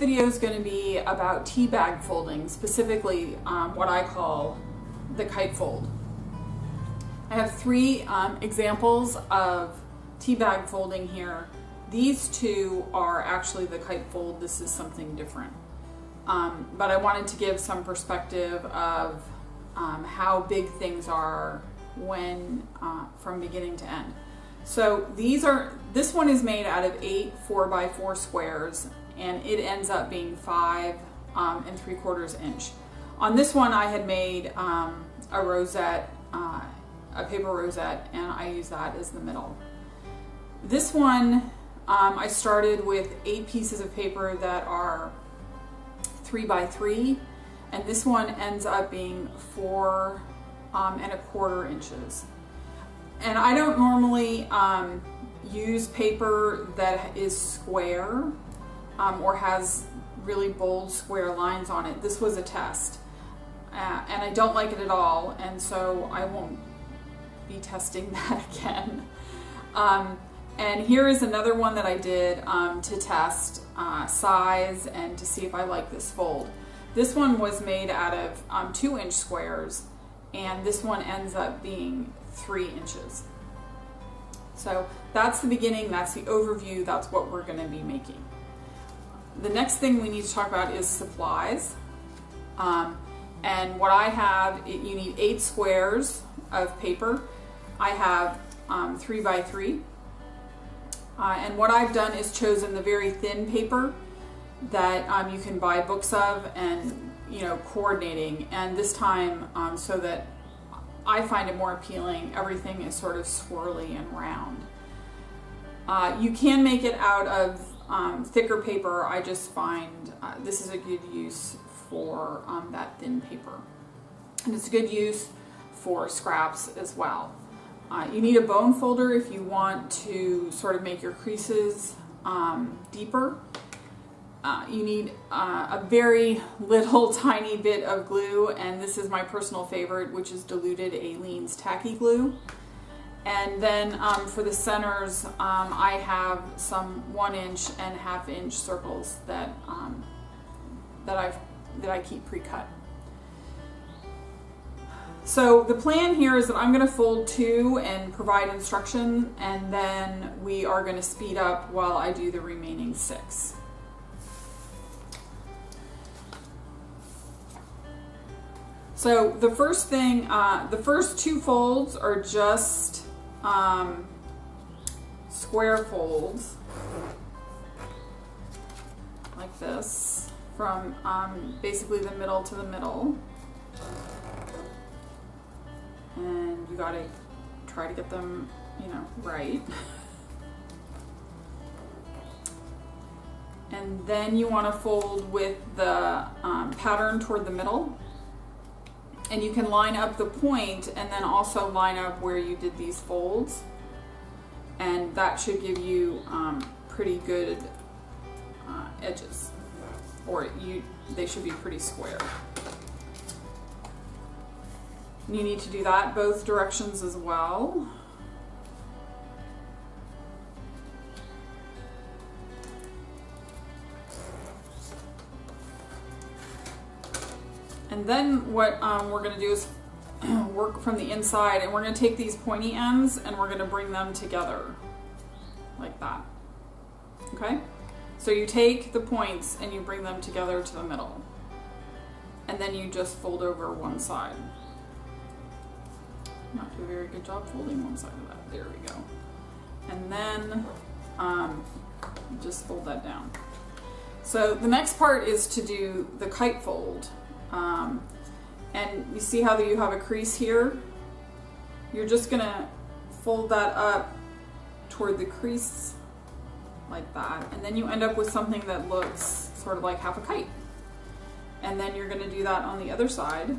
video is going to be about teabag folding, specifically what I call the kite fold. I have three examples of teabag folding here. These two are actually the kite fold. This is something different. But I wanted to give some perspective of how big things are when from beginning to end. So this one is made out of 8 4x4 squares, and it ends up being 5 3/4 inch. On this one I had made a rosette, a paper rosette, and I use that as the middle. This one I started with 8 pieces of paper that are 3x3, and this one ends up being 4 1/4 inches. And I don't normally use paper that is square or has really bold square lines on it. This was a test, and I don't like it at all, and so I won't be testing that again. And here is another one that I did to test size and to see if I like this fold. This one was made out of 2-inch squares, and this one ends up being 3 inches. So that's the beginning, that's the overview, that's what we're going to be making. The next thing we need to talk about is supplies. And what I have, you need 8 squares of paper. I have 3x3. And what I've done is chosen the very thin paper that you can buy books of, and coordinating, and this time so that I find it more appealing, everything is sort of swirly and round. You can make it out of thicker paper. I just find this is a good use for that thin paper, and it's a good use for scraps as well. You need a bone folder if you want to sort of make your creases deeper. You need a very little tiny bit of glue, and this is my personal favorite, which is diluted Aleene's tacky glue. And then for the centers, I have some 1-inch and 1/2-inch circles that I keep pre-cut. So the plan here is that I'm going to fold 2 and provide instruction, and then we are going to speed up while I do the remaining 6. So the first thing, the first 2 folds are just square folds, like this, from basically the middle to the middle. And you gotta try to get them, right. And then you want to fold with the pattern toward the middle. And you can line up the point and then also line up where you did these folds. And that should give you pretty good edges, or they should be pretty square. You need to do that both directions as well. And then what we're going to do is work from the inside, and we're going to take these pointy ends and we're going to bring them together like that. Okay? So you take the points and you bring them together to the middle, and then you just fold over one side. Not do a very good job folding one side of that. There we go. And then just fold that down. So the next part is to do the kite fold. And you see how you have a crease here? You're just gonna fold that up toward the crease like that, and then you end up with something that looks sort of like half a kite. And then you're gonna do that on the other side.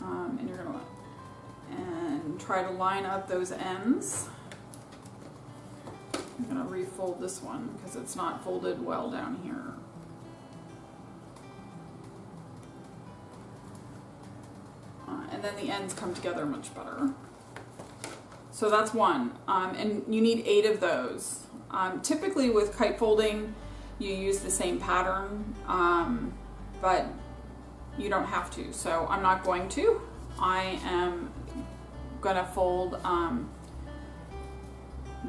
And you're gonna try to line up those ends. I'm gonna refold this one because it's not folded well down here. And then the ends come together much better. So that's one, and you need 8 of those. Typically with kite folding, you use the same pattern, but you don't have to, so I'm not going to. I am gonna fold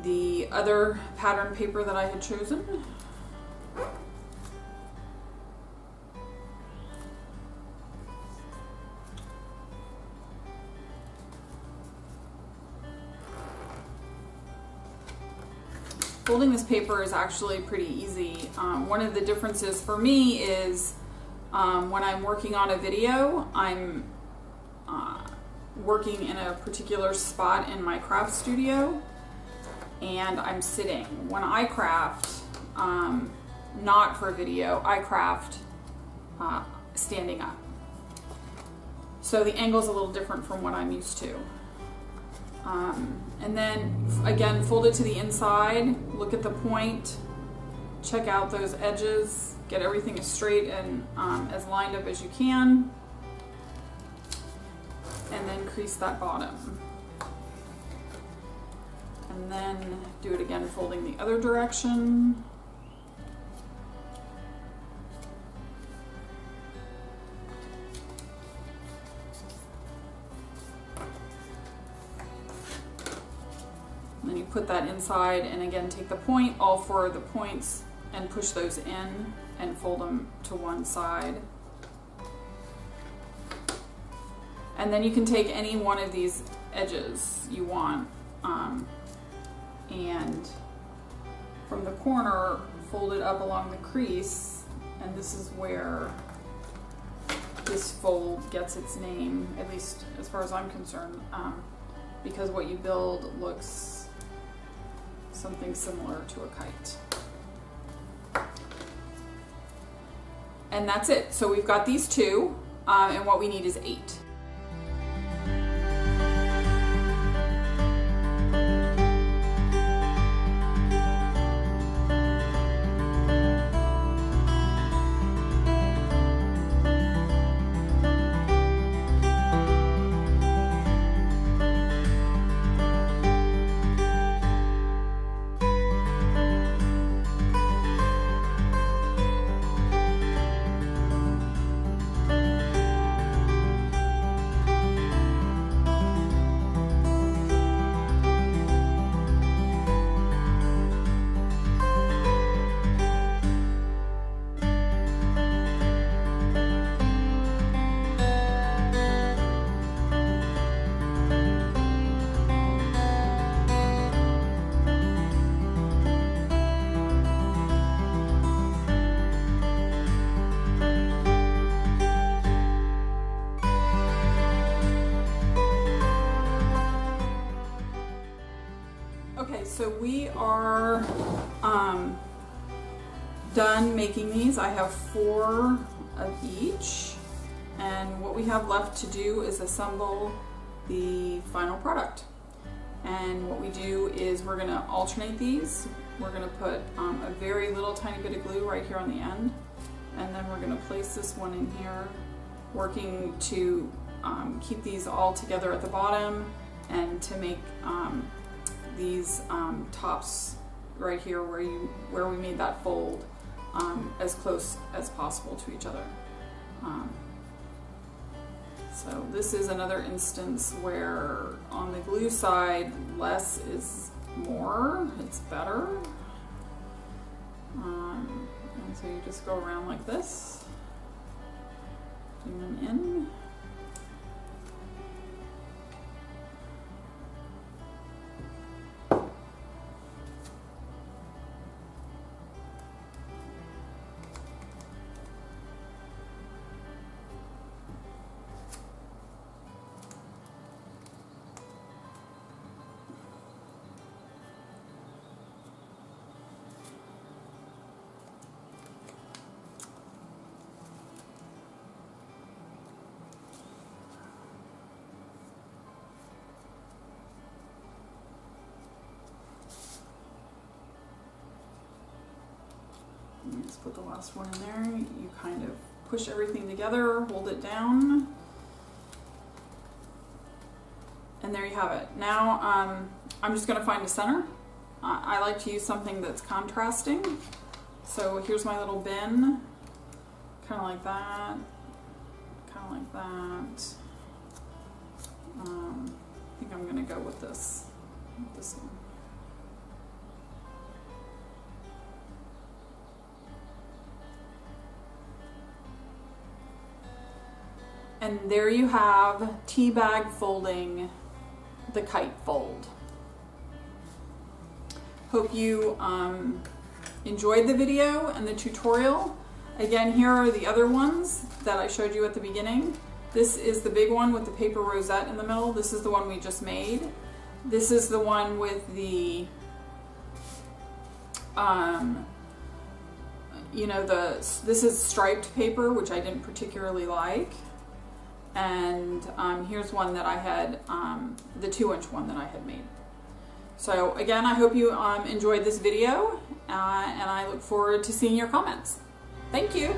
the other pattern paper that I had chosen. Folding this paper is actually pretty easy. One of the differences for me is when I'm working on a video, I'm working in a particular spot in my craft studio and I'm sitting. When I craft, not for video, I craft standing up. So the angle's a little different from what I'm used to. And then again, fold it to the inside, look at the point, check out those edges, get everything as straight and as lined up as you can, and then crease that bottom. And then do it again, folding the other direction. Then you put that inside and again take the point, all four of the points, and push those in and fold them to one side. And then you can take any one of these edges you want and from the corner fold it up along the crease, and this is where this fold gets its name, at least as far as I'm concerned, because what you build looks something similar to a kite. And that's it. So we've got these two, and what we need is 8. Okay, so we are done making these. I have 4 of each, and what we have left to do is assemble the final product. And what we do is we're going to alternate these. We're going to put a very little tiny bit of glue right here on the end, and then we're going to place this one in here, working to keep these all together at the bottom and to make these tops right here where we made that fold as close as possible to each other. So this is another instance where on the glue side, less is more, it's better. And so you just go around like this, putting them in. Just put the last one in there. You kind of push everything together, hold it down, and there you have it. Now I'm just going to find a center I like to use something that's contrasting. So here's my little bin, kind of like that, kind of like that. I think I'm going to go with this one. And there you have Teabag Folding, the kite fold. Hope you enjoyed the video and the tutorial. Again, here are the other ones that I showed you at the beginning. This is the big one with the paper rosette in the middle. This is the one we just made. This is the one with the, you know, this is striped paper, which I didn't particularly like. And here's one that I had, the 2-inch one that I had made. So again, I hope you enjoyed this video, and I look forward to seeing your comments. Thank you.